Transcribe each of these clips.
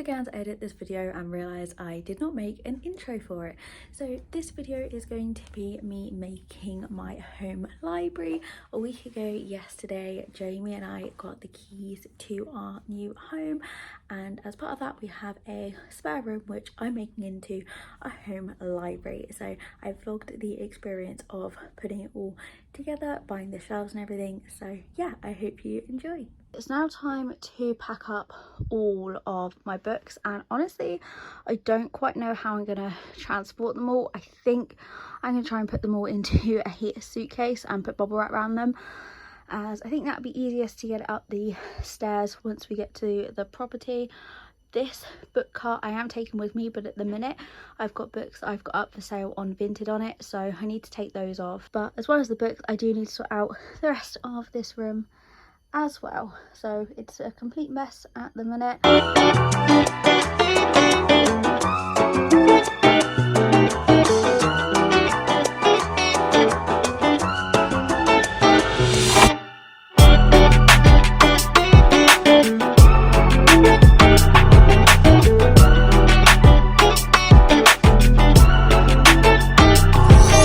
began to edit this video and realised I did not make an intro for it. So this video is going to be me making my home library. A week ago yesterday, Jamie and I got the keys to our new home, and as part of that we have a spare room which I'm making into a home library. So I vlogged the experience of putting it all together, buying the shelves and everything. So yeah, I hope you enjoy. It's now time to pack up all of my books, and honestly I don't quite know how I'm gonna transport them all. I think I'm gonna try and put them all into a suitcase and put bubble wrap around them, as I think that'd be easiest to get it up the stairs once we get to the property. This book cart I am taking with me, but at the minute I've got books that I've got up for sale on Vinted on it, so I need to take those off. But as well as the books, I do need to sort out the rest of this room as well, so it's a complete mess at the minute.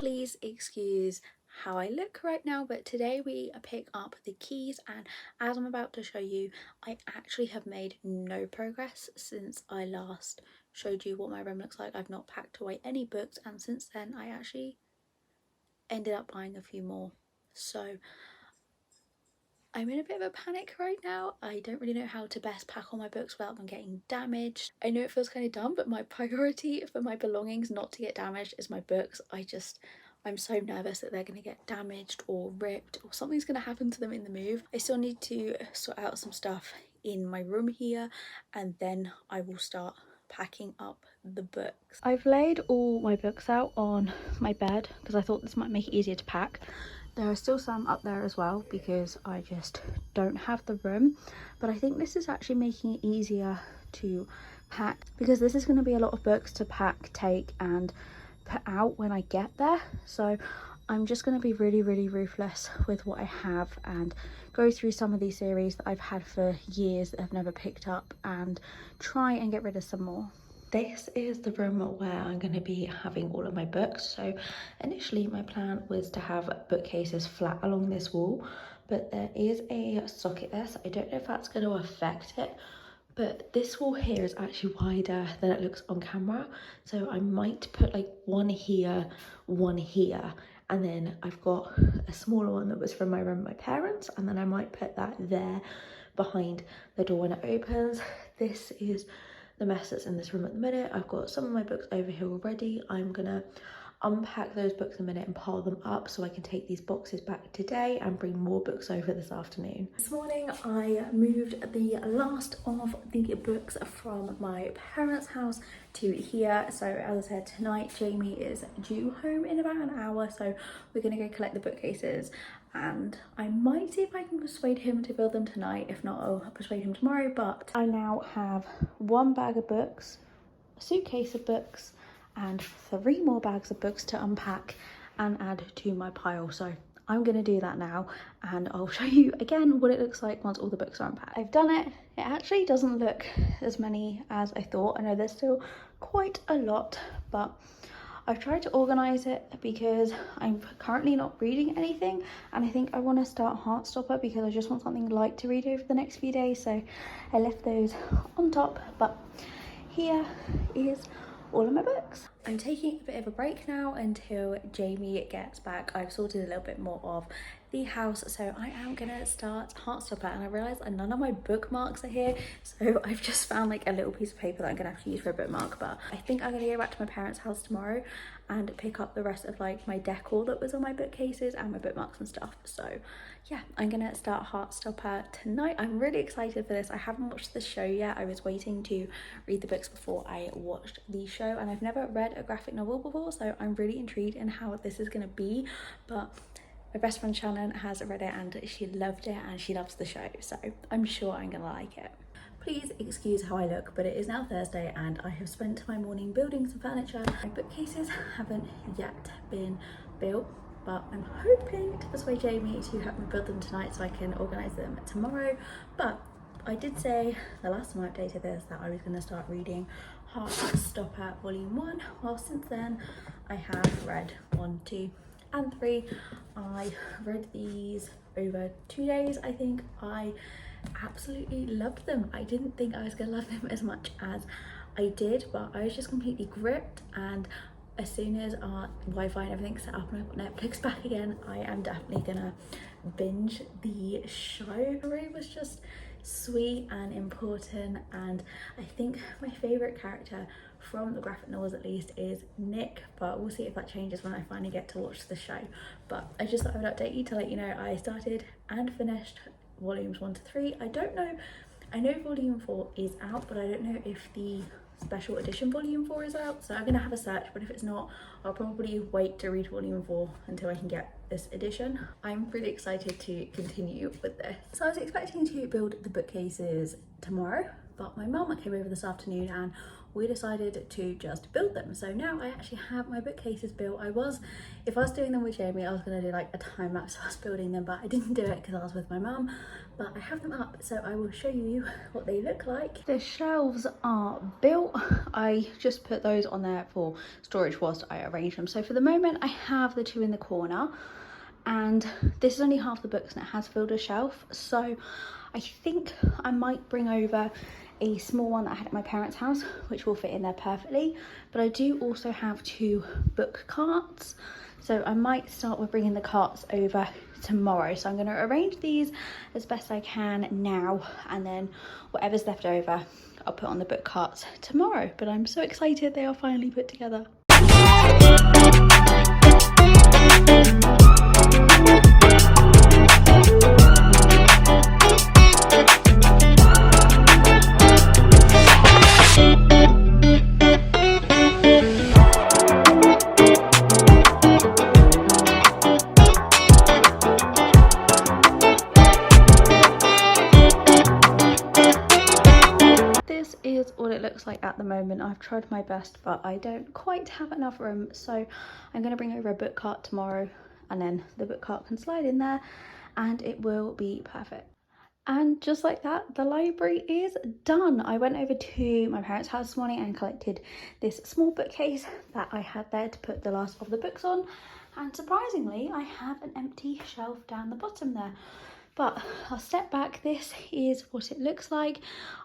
Please excuse how I look right now, but today we pick up the keys, and as I'm about to show you, I actually have made no progress since I last showed you what my room looks like. I've not packed away any books, and since then I actually ended up buying a few more. So I'm in a bit of a panic right now. I don't really know how to best pack all my books without them getting damaged. I know it feels kind of dumb, but my priority for my belongings not to get damaged is my books. I'm so nervous that they're going to get damaged or ripped or something's going to happen to them in the move. I still need to sort out some stuff in my room here, and then I will start packing up the books. I've laid all my books out on my bed because I thought this might make it easier to pack. There are still some up there as well because I just don't have the room, but I think this is actually making it easier to pack because this is going to be a lot of books to pack, take and put out when I get there. So I'm just going to be really ruthless with what I have and go through some of these series that I've had for years that I've never picked up and try and get rid of some more. This is the room where I'm going to be having all of my books. So initially my plan was to have bookcases flat along this wall, but there is a socket there, so I don't know if that's going to affect it. But this wall here is actually wider than it looks on camera, so I might put like one here, and then I've got a smaller one that was from my room with my parents, and then I might put that there behind the door when it opens. This is the mess that's in this room at the minute. I've got some of my books over here already. I'm gonna unpack those books in a minute and pile them up so I can take these boxes back today and bring more books over this afternoon. This morning I moved the last of the books from my parents' house to here. So as I said, tonight Jamie is due home in about an hour, so we're gonna go collect the bookcases, and I might see if I can persuade him to build them tonight. If not, I'll persuade him tomorrow. But I now have one bag of books, a suitcase of books, and 3 more bags of books to unpack and add to my pile. So I'm gonna do that now, and I'll show you again what it looks like once all the books are unpacked. I've done it. It actually doesn't look as many as I thought. I know there's still quite a lot, but I've tried to organise it because I'm currently not reading anything, and I think I want to start Heartstopper because I just want something light to read over the next few days, so I left those on top. But here is all of my books. I'm taking a bit of a break now until Jamie gets back. I've sorted a little bit more of the house, so I am gonna start Heartstopper, and I realised none of my bookmarks are here, so I've just found like a little piece of paper that I'm gonna have to use for a bookmark. But I think I'm gonna go back to my parents' house tomorrow and pick up the rest of like my decor that was on my bookcases and my bookmarks and stuff. So yeah, I'm gonna start Heartstopper tonight. I'm really excited for this. I haven't watched the show yet. I was waiting to read the books before I watched the show, and I've never read a graphic novel before, so I'm really intrigued in how this is gonna be. But my best friend Shannon has read it and she loved it, and she loves the show, so I'm sure I'm gonna like it. Please excuse how I look, but it is now Thursday and I have spent my morning building some furniture. My bookcases haven't yet been built, but I'm hoping to persuade Jamie to help me build them tonight so I can organise them tomorrow. But I did say the last time I updated this that I was going to start reading Heart Stop at Volume 1. Well, since then I have read 1, 2 and 3. I read these over 2 days, I think. I absolutely loved them. I didn't think I was going to love them as much as I did, but I was just completely gripped, and as soon as our Wi-Fi and everything's set up and I've got Netflix back again, I am definitely gonna binge the show. It was just sweet and important, and I think my favourite character from the graphic novels at least is Nick, but we'll see if that changes when I finally get to watch the show. But I just thought I would update you to let you know I started and finished volumes 1 to 3. I don't know, I know volume 4 is out, but I don't know if the special edition volume 4 is out, so I'm gonna have a search, but if it's not, I'll probably wait to read volume 4 until I can get this edition. I'm really excited to continue with this. So I was expecting to build the bookcases tomorrow, but my mum came over this afternoon and we decided to just build them. So now I actually have my bookcases built. If I was doing them with Jamie, I was going to do like a time lapse of us building them, but I didn't do it because I was with my mum. But I have them up, so I will show you what they look like. The shelves are built. I just put those on there for storage whilst I arrange them. So for the moment, I have the 2 in the corner, and this is only half the books and it has filled a shelf. So I think I might bring over a small one that I had at my parents' house, which will fit in there perfectly. But I do also have 2 book carts, so I might start with bringing the carts over tomorrow. So I'm going to arrange these as best I can now, and then whatever's left over I'll put on the book carts tomorrow. But I'm so excited they are finally put together. What it looks like at the moment. I've tried my best, but I don't quite have enough room, so I'm going to bring over a book cart tomorrow, and then the book cart can slide in there and it will be perfect. And just like that, the library is done. I went over to my parents' house this morning and collected this small bookcase that I had there to put the last of the books on, and surprisingly I have an empty shelf down the bottom there. But I'll step back. This is what it looks like.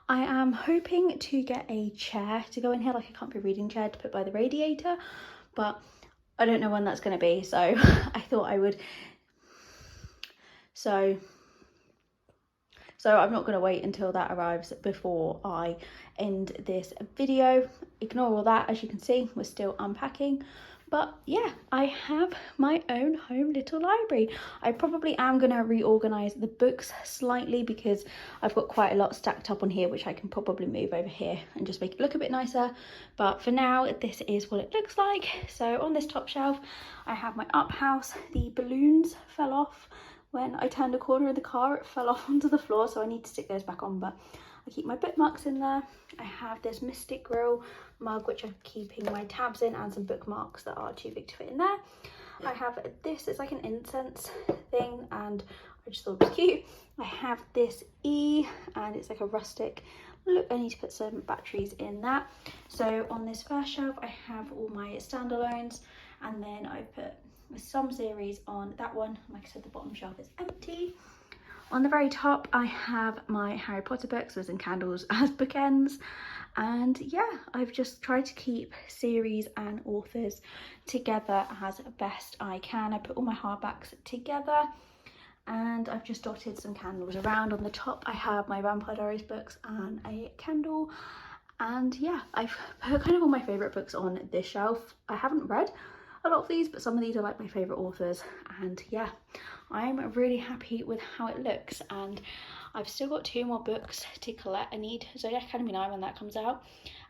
I am hoping to get a chair to go in here, like a comfy reading chair to put by the radiator, but I don't know when that's going to be, so I thought I would. So I'm not going to wait until that arrives before I end this video. Ignore all that, as you can see, we're still unpacking. But yeah, I have my own home little library. I probably am going to reorganise the books slightly because I've got quite a lot stacked up on here, which I can probably move over here and just make it look a bit nicer. But for now, this is what it looks like. So on this top shelf, I have my up house. The balloons fell off when I turned a corner in the car. It fell off onto the floor, so I need to stick those back on, but I keep my bookmarks in there. I have this Mystic Grill mug, which I'm keeping my tabs in, and some bookmarks that are too big to fit in there. I have this, it's like an incense thing, and I just thought it was cute. I have this and it's like a rustic look. I need to put some batteries in that. So on this first shelf, I have all my standalones, and then I put some series on that one. Like I said, the bottom shelf is empty. On the very top, I have my Harry Potter books with some candles as bookends. And yeah, I've just tried to keep series and authors together as best I can. I put all my hardbacks together, and I've just dotted some candles around. On the top, I have my Vampire Diaries books and a candle. And yeah, I've put kind of all my favourite books on this shelf. I haven't read a lot of these, but some of these are like my favourite authors, and yeah, I'm really happy with how it looks. And I've still got 2 more books to collect. I need Zodiac Academy 9 when that comes out,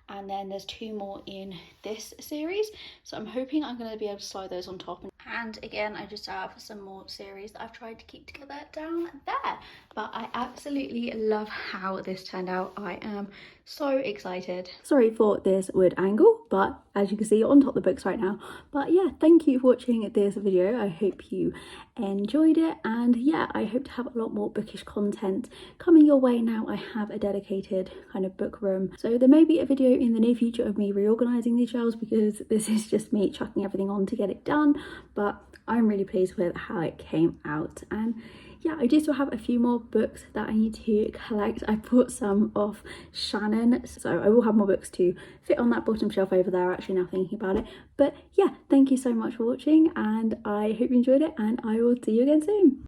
and then there's 2 more in this series, so I'm hoping I'm going to be able to slide those on top. And again, I just have some more series that I've tried to keep together down there. But I absolutely love how this turned out. I am so excited. Sorry for this weird angle, but as you can see, on top of the books right now. But yeah, thank you for watching this video. I hope you enjoyed it, and yeah, I hope to have a lot more bookish content coming your way now I have a dedicated kind of book room. So there may be a video in the near future of me reorganizing these shelves, because this is just me chucking everything on to get it done, but I'm really pleased with how it came out. And yeah, I do still have a few more books that I need to collect. I bought some off Shannon, so I will have more books to fit on that bottom shelf over there, actually, now thinking about it. But yeah, thank you so much for watching, and I hope you enjoyed it, and I will see you again soon.